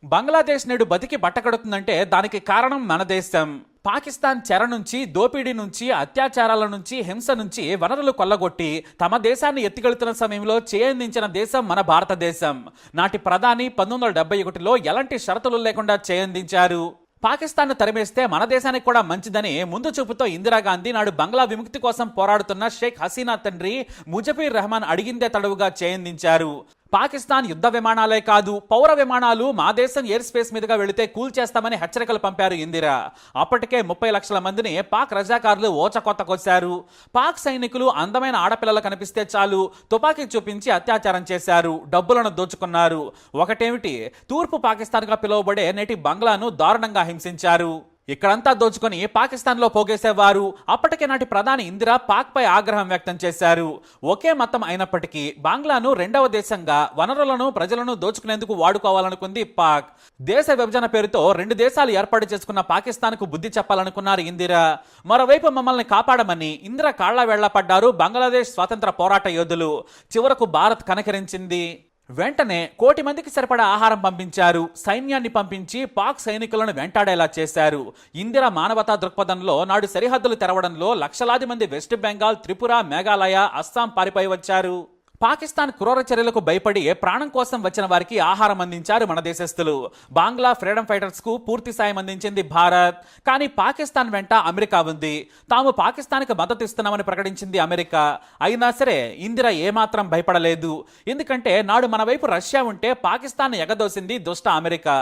బంగ్లాదేశ్ నేడు బతికి బట్టకడుతుందంటే దానికి కారణం మన దేశం. పాకిస్తాన్ చెర నుంచి, దోపిడీ నుంచి, అత్యాచారాల నుంచి, హింస నుంచి వనరులు కొల్లగొట్టి తమ దేశాన్ని ఎత్తికెళ్తున్న సమయంలో చేయందించిన దేశం మన భారతదేశం. నాటి ప్రధాని 1971లో ఎలాంటి షరతులు లేకుండా చేయందించారు. పాకిస్తాన్ తరిమేస్తే మన దేశానికి కూడా మంచిదని ముందు చూపుతో ఇందిరాగాంధీ నాడు బంగ్లా విముక్తి కోసం పోరాడుతున్న షేక్ హసీనా తండ్రి ముజఫీర్ రెహమాన్ అడిగిందే తడవుగా చేయందించారు. పాకిస్తాన్ యుద్ధ విమానాలే కాదు, పౌర విమానాలు మా దేశం ఎయిర్ స్పేస్ మీదుగా వెళితే కూల్చేస్తామని హెచ్చరికలు పంపారు ఇందిరా. అప్పటికే 30 లక్షల మందిని పాక్ రజాకారులు ఓచకొత్తకొచ్చారు. పాక్ సైనికులు అందమైన ఆడపిల్లలు కనిపిస్తే చాలు తుపాకీ చూపించి అత్యాచారం చేశారు, డబ్బులను దోచుకున్నారు. ఒకటేమిటి, తూర్పు పాకిస్తాన్గా పిలువబడే నేటి బంగ్లాను దారుణంగా హింసించారు. ఇక్కడంతా దోచుకొని పాకిస్తాన్లో పోగేసేవారు. అప్పటికే నాటి ప్రధాని ఇందిరా పాక్ పై ఆగ్రహం వ్యక్తం చేశారు. ఒకే మతం అయినప్పటికీ బంగ్లాను రెండవ దేశంగా వనరులను, ప్రజలను దోచుకునేందుకు వాడుకోవాలనుకుంది పాక్. దేశ విభజన పేరుతో 2 దేశాలు ఏర్పాటు చేసుకున్న పాకిస్తాన్కు బుద్ధి చెప్పాలనుకున్నారు ఇందిరా. మరోవైపు మమ్మల్ని కాపాడమని ఇందిరా కాళ్ల వేళ్ల పడ్డారు బంగ్లాదేశ్ స్వాతంత్ర పోరాట యోధులు. చివరకు భారత్ కనకరించింది. వెంటనే 1 కోటి మందికి సరిపడా ఆహారం పంపించారు. సైన్యాన్ని పంపించి పాక్ సైనికులను వెంటాడేలా చేశారు. ఇందిరా మానవతా దృక్పథంలో నాడు సరిహద్దులు తెరవడంలో లక్షలాది మంది వెస్ట్ బెంగాల్, త్రిపుర, మేఘాలయ, అస్సాం పారిపోయి వచ్చారు. పాకిస్తాన్ క్రూర చర్యలకు భయపడి ప్రాణం కోసం వచ్చిన వారికి ఆహారం అందించారు మన దేశస్థులు. బంగ్లా ఫ్రీడమ్ ఫైటర్స్ కు పూర్తి సాయం అందించింది భారత్. కానీ పాకిస్తాన్ వెంట అమెరికా ఉంది. తాము పాకిస్తాన్కి మద్దతు ఇస్తున్నామని ప్రకటించింది అమెరికా. అయినా సరే ఇందిరా ఏమాత్రం భయపడలేదు. ఎందుకంటే నాడు మన వైపు రష్యా ఉంటే పాకిస్తాన్ ఎగదోసింది దుష్ట అమెరికా.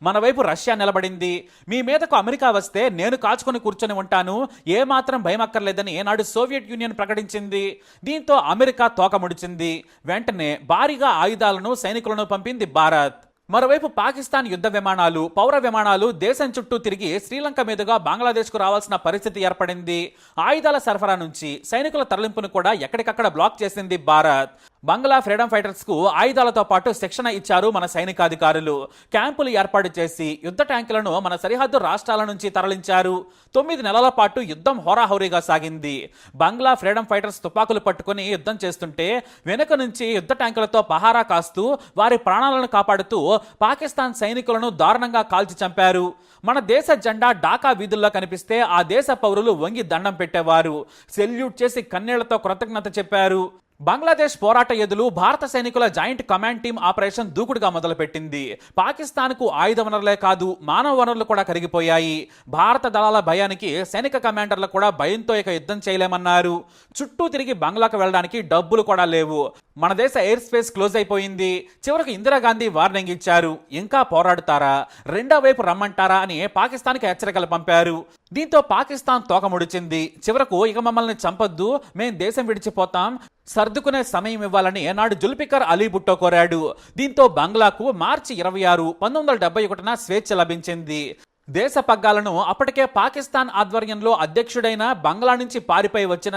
మన వైపు రష్యా నిలబడింది. మీ మీదకు అమెరికా వస్తే నేను కాచుకొని కూర్చొని ఉంటాను, ఏమాత్రం భయం అక్కర్లేదని నాడు సోవియట్ యూనియన్ ప్రకటించింది. దీంతో అమెరికా తోకముడిచింది. వెంటనే భారీగా ఆయుధాలను, సైనికులను పంపింది భారత్. మరోవైపు పాకిస్తాన్ యుద్ధ విమానాలు, పౌర విమానాలు దేశం చుట్టూ తిరిగి శ్రీలంక మీదుగా బంగ్లాదేశ్కు రావాల్సిన పరిస్థితి ఏర్పడింది. ఆయుధాల సరఫరా నుంచి సైనికుల తరలింపును కూడా ఎక్కడికక్కడ బ్లాక్ చేసింది భారత్. బంగ్లా ఫ్రీడమ్ ఫైటర్స్ కు ఆయుధాలతో పాటు శిక్షణ ఇచ్చారు మన సైనికాధికారులు. క్యాంపులు ఏర్పాటు చేసి యుద్ధ ట్యాంకులను మన సరిహద్దు రాష్ట్రాల నుంచి తరలించారు. 9 నెలల పాటు యుద్ధం హోరాహోరీగా సాగింది. బంగ్లా ఫ్రీడమ్ ఫైటర్స్ తుపాకులు పట్టుకుని యుద్ధం చేస్తుంటే వెనుక నుంచి యుద్ధ ట్యాంకులతో పహారా కాస్తూ వారి ప్రాణాలను కాపాడుతూ పాకిస్తాన్ సైనికులను దారుణంగా కాల్చి చంపారు. మన దేశ జెండా ఢాకా వీధుల్లో కనిపిస్తే ఆ దేశ పౌరులు వంగి దండం పెట్టేవారు. సెల్యూట్ చేసి కన్నీళ్లతో కృతజ్ఞత చెప్పారు. బంగ్లాదేశ్ పోరాట యోధులు భారత సైనికుల జాయింట్ కమాండ్ టీం ఆపరేషన్ దూకుడుగా మొదలుపెట్టింది. పాకిస్తాన్కు ఆయుధ వనరులే కాదు, మానవ వనరులు కూడా కరిగిపోయాయి. భారత దళాల భయానికి సైనిక కమాండర్లు కూడా భయంతో ఇక యుద్ధం చేయలేమన్నారు. చుట్టూ తిరిగి బంగ్లాకు వెళ్ళడానికి డబ్బులు కూడా లేవు. మన దేశ ఎయిర్ స్పేస్ క్లోజ్ అయిపోయింది. చివరకు ఇందిరాగాంధీ వార్నింగ్ ఇచ్చారు. ఇంకా పోరాడుతారా, రెండో వైపు రమ్మంటారా అని పాకిస్తాన్కి హెచ్చరికలు పంపారు. దీంతో పాకిస్తాన్ తోకముడిచింది. చివరకు ఇక మమ్మల్ని చంపొద్దు, మేం దేశం విడిచిపోతాం, సర్దుకునే సమయం ఇవ్వాలని నాడు జుల్ఫికర్ అలీ భుట్టో కోరాడు. దీంతో బంగ్లాకు మార్చి 26, 1971న స్వేచ్ఛ లభించింది. దేశ పగ్గాలను అప్పటికే పాకిస్తాన్ ఆధ్వర్యంలో అధ్యక్షుడైన బంగ్లా నుంచి పారిపోయి వచ్చిన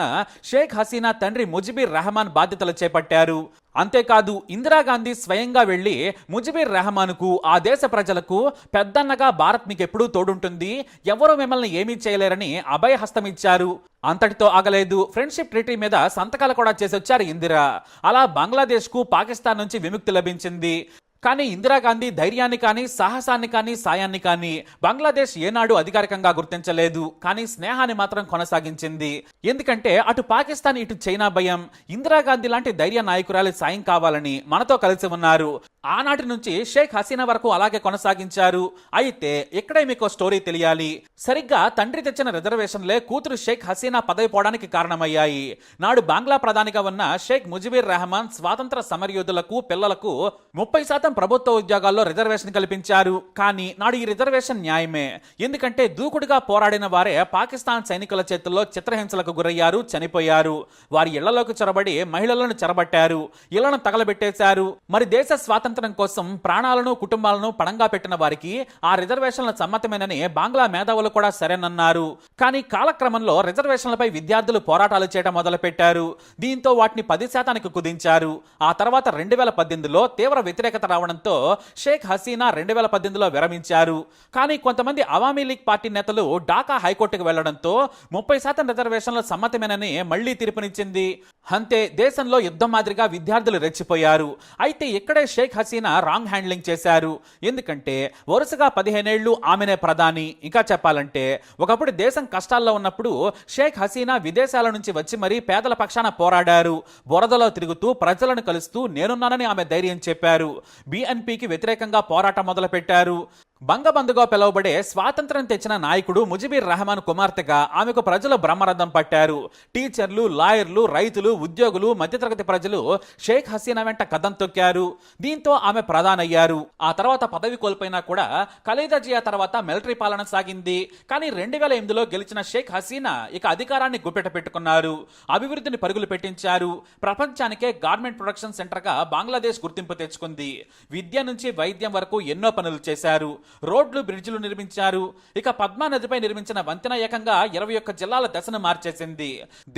షేక్ హసీనా తండ్రి ముజిబుర్ రెహమాన్ బాధ్యతలు చేపట్టారు. అంతేకాదు ఇందిరాగాంధీ స్వయంగా వెళ్లి ముజిబుర్ రెహమాన్కు, ఆ దేశ ప్రజలకు పెద్దన్నగా భారత్ మీకు ఎప్పుడూ తోడుంటుంది, ఎవరూ మిమ్మల్ని ఏమీ చేయలేరని అభయహస్తం ఇచ్చారు. అంతటితో ఆగలేదు. ఫ్రెండ్షిప్ ట్రీటీ మీద సంతకాలు కూడా చేసొచ్చారు ఇందిరా. అలా బంగ్లాదేశ్కు పాకిస్తాన్ నుంచి విముక్తి లభించింది. కానీ ఇందిరాగాంధీ ధైర్యాన్ని కానీ, సాహసాన్ని కానీ, సాయాన్ని కానీ బంగ్లాదేశ్ ఏనాడు అధికారికంగా గుర్తించలేదు. కానీ స్నేహాన్ని మాత్రం కొనసాగించింది. ఎందుకంటే అటు పాకిస్తాన్, ఇటు చైనా భయం. ఇందిరాగాంధీ లాంటి ధైర్య నాయకురాలి సాయం కావాలని మనతో కలిసి ఉన్నారు. ఆనాటి నుంచి షేక్ హసీనా వరకు అలాగే కొనసాగించారు. అయితే ఇక్కడే మీకు స్టోరీ తెలియాలి. సరిగ్గా తండ్రి తెచ్చిన రిజర్వేషన్లే కూతురు షేక్ హసీనా పదవి పోవడానికి కారణమయ్యాయి. నాడు బంగ్లా ప్రధానిగా ఉన్న షేక్ ముజిబుర్ రెహమాన్ స్వాతంత్ర సమరయోధులకు, పిల్లలకు 30% ప్రభుత్వ ఉద్యోగాల్లో రిజర్వేషన్ కల్పించారు. కానీ నాడు ఈ రిజర్వేషన్ న్యాయమే. ఎందుకంటే దూకుడుగా పోరాడిన వారే పాకిస్తాన్ సైనికుల చేతుల్లో చిత్రహింసలకు గురయ్యారు, చనిపోయారు. వారి ఇళ్లలోకి చొరబడి మహిళలను చెరబట్టారు, ఇళ్లను తగలబెట్టేశారు. మరి దేశ స్వాతంత్రం కోసం ప్రాణాలను, కుటుంబాలను పణంగా పెట్టిన వారికి ఆ రిజర్వేషన్ల సమ్మతమేనని బంగ్లా మేధావులు కూడా సరేనన్నారు. కానీ కాలక్రమంలో రిజర్వేషన్లపై విద్యార్థులు పోరాటాలు చేయడం మొదలుపెట్టారు. దీంతో వాటిని 10%కి కుదించారు. ఆ తర్వాత 2018లో తీవ్ర వ్యతిరేకత రావడం రావడంతో షేక్ హసీనా 2018లో విరమించారు. కానీ కొంతమంది అవామీ లీగ్ పార్టీ నేతలు ఢాకా హైకోర్టుకు వెళ్లడంతో 30% రిజర్వేషన్ల సమ్మతమేనని మళ్లీ తీర్పునిచ్చింది. అంతే, దేశంలో యుద్ధం మాదిరిగా విద్యార్థులు రెచ్చిపోయారు. అయితే ఇక్కడే షేక్ హసీనా రాంగ్ హ్యాండ్లింగ్ చేశారు. ఎందుకంటే వరుసగా 15 ఏళ్లు ఆమెనే ప్రధాని. ఇంకా చెప్పాలంటే ఒకప్పుడు దేశం కష్టాల్లో ఉన్నప్పుడు షేక్ హసీనా విదేశాల నుంచి వచ్చి మరీ పేదల పక్షాన పోరాడారు. బురదలో తిరుగుతూ ప్రజలను కలుస్తూ నేనున్నానని ఆమె ధైర్యం చెప్పారు. బిఎన్పికి వ్యతిరేకంగా పోరాటం మొదలుపెట్టారు. బంగబంధుగా పిలువబడే స్వాతంత్రం తెచ్చిన నాయకుడు ముజిబుర్ రెహమాన్ కుమార్తెగా ఆమెకు ప్రజలు బ్రహ్మరథం పట్టారు. టీచర్లు, లాయర్లు, రైతులు, ఉద్యోగులు, మధ్యతరగతి ప్రజలు షేక్ హసీనా వెంట కదం తొక్కారు. దీంతో ఆమె ప్రధానయ్యారు. ఆ తర్వాత పదవి కోల్పోయినా కూడా ఖలీదా జియా తర్వాత మిలిటరీ పాలన సాగింది. కానీ 2008లో గెలిచిన షేక్ హసీనా ఇక అధికారాన్ని గుప్పెట పెట్టుకున్నారు. అభివృద్ధిని పరుగులు పెట్టించారు. ప్రపంచానికే గార్మెంట్ ప్రొడక్షన్ సెంటర్గా బంగ్లాదేశ్ గుర్తింపు తెచ్చుకుంది. విద్య నుంచి వైద్యం వరకు ఎన్నో పనులు చేశారు. రోడ్లు, బ్రిడ్జిలు నిర్మించారు. ఇక పద్మా నదిపై నిర్మించిన వంతెన ఏకంగా 21 జిల్లాల దశను మార్చేసింది.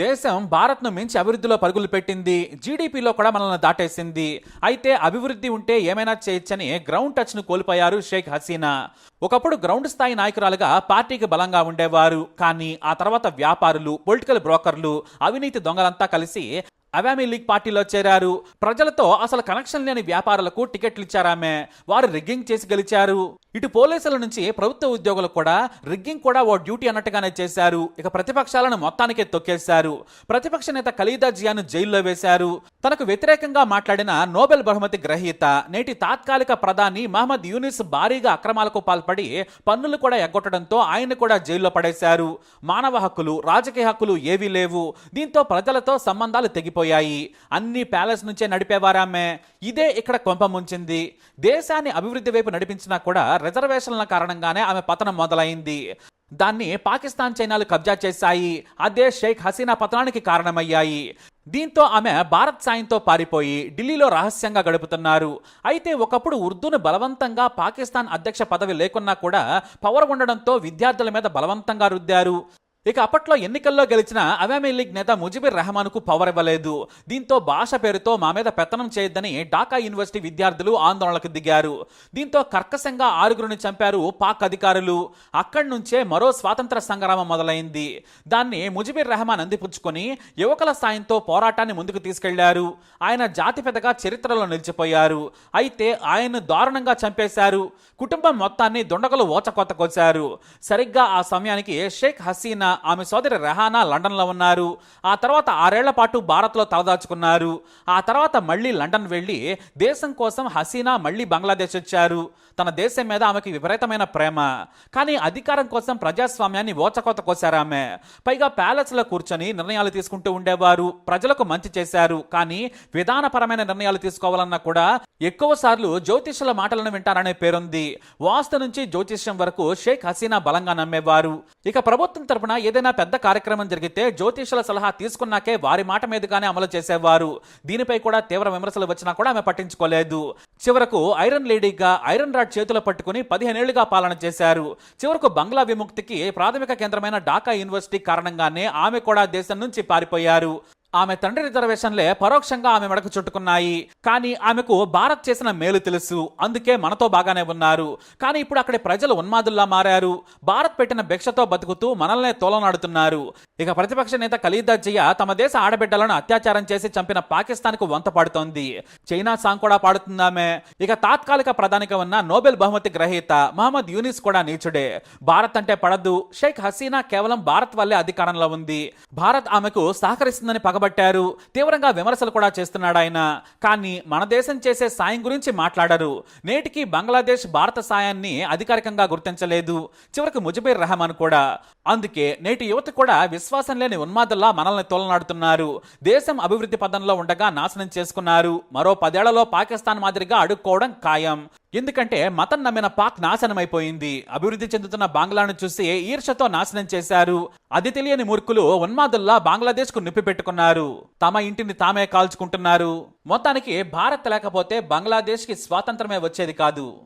దేశం భారత్ ను మించి అభివృద్ధిలో పరుగులు పెట్టింది. జీడీపీలో కూడా మనల్ని దాటేసింది. అయితే అభివృద్ధి ఉంటే ఏమైనా చేయొచ్చని గ్రౌండ్ టచ్ ను కోల్పోయారు షేక్ హసీనా. ఒకప్పుడు గ్రౌండ్ స్థాయి నాయకురాలుగా పార్టీకి బలంగా ఉండేవారు. కానీ ఆ తర్వాత వ్యాపారులు, పొలిటికల్ బ్రోకర్లు, అవినీతి దొంగలంతా కలిసి అవామీ లీగ్ పార్టీలో చేరారు. ప్రజలతో అసలు కనెక్షన్ లేని వ్యాపారులకు టికెట్లు ఇచ్చారామె. వారు రిగ్గింగ్ చేసి గెలిచారు. ఇటు పోలీసుల నుంచి ప్రభుత్వ ఉద్యోగులు కూడా రిగ్గింగ్ కూడా ఓ డ్యూటీ అన్నట్టుగానే చేశారు. ఇక ప్రతిపక్షాలను మొత్తానికే తొక్కేశారు. ప్రతిపక్ష నేత ఖలీదా జియాను జైల్లో వేశారు. తనకు వ్యతిరేకంగా మాట్లాడిన నోబెల్ బహుమతి గ్రహీత, నేటి తాత్కాలిక ప్రధాని మహమ్మద్ యూనిస్ భారీగా అక్రమాలకు పాల్పడి పన్నులు కూడా ఎగ్గొట్టడంతో ఆయన కూడా జైల్లో పడేశారు. మానవ హక్కులు, రాజకీయ హక్కులు ఏవీ లేవు. దీంతో ప్రజలతో సంబంధాలు తెగిపోయాయి. అన్ని ప్యాలెస్ నుంచే నడిపేవారామె. ఇదే ఇక్కడ కొంప ముంచింది. దేశాన్ని అభివృద్ధి వైపు నడిపించినా కూడా రిజర్వేషన్ల కారణంగానే ఆమె పతనం మొదలైంది. దాన్ని పాకిస్తాన్, చైనాలు కబ్జా చేశాయి. అదే షేక్ హసీనా పతనానికి కారణమయ్యాయి. దీంతో ఆమె భారత్ సాయంతో పారిపోయి ఢిల్లీలో రహస్యంగా గడుపుతున్నారు. అయితే ఒకప్పుడు ఉర్దూను బలవంతంగా పాకిస్తాన్ అధ్యక్ష పదవి లేకున్నా కూడా పవర్ ఉండడంతో విద్యార్థుల మీద బలవంతంగా రుద్దారు. ఇక అప్పట్లో ఎన్నికల్లో గెలిచిన అవామీ లీగ్ నేత ముజిబుర్ రెహమాన్ కు పవర్ ఇవ్వలేదు. దీంతో భాష పేరుతో మా మీద పెత్తనం చేయొద్దని ఢాకా యూనివర్సిటీ విద్యార్థులు ఆందోళనకు దిగారు. దీంతో కర్కశంగా 6గురిని చంపారు పాక్ అధికారులు. అక్కడి నుంచే మరో స్వాతంత్ర సంగ్రామం మొదలైంది. దాన్ని ముజిబుర్ రెహమాన్ అందిపుచ్చుకొని యువకుల సాయంతో పోరాటాన్ని ముందుకు తీసుకెళ్లారు. ఆయన జాతిపెదగా చరిత్రలో నిలిచిపోయారు. అయితే ఆయన్ను దారుణంగా చంపేశారు. కుటుంబం మొత్తాన్ని దుండగులు ఓచకొత్తకొచ్చారు. సరిగ్గా ఆ సమయానికి షేక్ హసీనా, ఆమె సోదరి రెహానా లండన్లో ఉన్నారు. ఆ తర్వాత 6 ఏళ్ల పాటు భారత్లో తలదాచుకున్నారు. ఆ తర్వాత మళ్లీ లండన్ వెళ్లి దేశం కోసం హసీనా మళ్లీ బంగ్లాదేశ్ వచ్చారు. తన దేశం మీద ఆమెకి విపరీతమైన ప్రేమ. కానీ అధికారం కోసం ప్రజాస్వామ్యాన్ని ఓచకోత కోసారామె. పైగా ప్యాలెస్లో కూర్చొని నిర్ణయాలు తీసుకుంటూ ఉండేవారు. ప్రజలకు మంచి చేశారు. కానీ విధానపరమైన నిర్ణయాలు తీసుకోవాలన్నా కూడా ఎక్కువ సార్లు జ్యోతిష్యుల మాటలను వింటారనే పేరుంది. వాస్తు నుంచి జ్యోతిష్యం వరకు షేక్ హసీనా బలంగా నమ్మేవారు. ఇక ప్రభుత్వం తరపున ఏదైనా పెద్ద కార్యక్రమం జరిగితే జ్యోతిష్యుల సలహా తీసుకున్నాకే వారి మాట మీదుగానే అమలు చేసేవారు. దీనిపై కూడా తీవ్ర విమర్శలు వచ్చినా కూడా ఆమె పట్టించుకోలేదు. చివరకు ఐరన్ లేడీగా ఐరన్ రాడ్ చేతులు పట్టుకుని 15 ఏళ్లుగా పాలన చేశారు. చివరకు బంగ్లా విముక్తికి ప్రాథమిక కేంద్రమైన ఢాకా యూనివర్సిటీ కారణంగానే ఆమె కూడా దేశం నుంచి పారిపోయారు. ఆమె తండ్రి రిజర్వేషన్లే పరోక్షంగా ఆమె మెడకు చుట్టుకున్నాయి. కానీ ఆమెకు భారత్ చేసిన మేలు తెలుసు. అందుకే మనతో బాగానే ఉన్నారు. కానీ ఇప్పుడు అక్కడి ప్రజలు ఉన్మాదుల్లా మారారు. భారత్ పెట్టిన భిక్షతో బతుకుతూ మనల్నే తోలనాడుతున్నారు. ఇక ప్రతిపక్ష నేత ఖలీదా జియా తమ దేశ ఆడబిడ్డలను అత్యాచారం చేసి చంపిన పాకిస్తాన్ కు వంత పాడుతోంది. చైనా సాంగ్ కూడా పాడుతుందామె. ఇక తాత్కాలిక ప్రధానిగా ఉన్న నోబెల్ బహుమతి గ్రహీత మహమ్మద్ యూనిస్ కూడా నీచుడే. భారత్ అంటే పడదు. షేక్ హసీనా కేవలం భారత్ వల్లే అధికారంలో ఉంది. భారత్ ఆమెకు సహకరిస్తుందని పగబట్టారు. తీవ్రంగా విమర్శలు కూడా చేస్తున్నాడు ఆయన. కానీ మన దేశం చేసే సాయం గురించి మాట్లాడరు. నేటికి బంగ్లాదేశ్ భారత సాయాన్ని అధికారికంగా గుర్తించలేదు. చివరికి ముజిబుర్ రెహమాన్ కూడా. అందుకే నేటి యువత కూడా విశ్వాసం లేని ఉన్మాదుల్లా మనల్ని తోలనాడుతున్నారు. దేశం అభివృద్ధి పదంలో ఉండగా నాశనం చేసుకున్నారు. మరో 10 ఏళ్లలో పాకిస్తాన్ మాదిరిగా అడుక్కోవడం ఖాయం. ఎందుకంటే మతం నమ్మిన పాక్ నాశనమైపోయింది. అభివృద్ధి చెందుతున్న బంగ్లాను చూసి ఈర్షతో నాశనం చేశారు. అది తెలియని మూర్ఖులు ఉన్మాదుల్లా బంగ్లాదేశ్ కు నిప్పి పెట్టుకున్నారు. తమ ఇంటిని తామే కాల్చుకుంటున్నారు. మొత్తానికి భారత్ లేకపోతే బంగ్లాదేశ్ కి స్వాతంత్రమే వచ్చేది కాదు.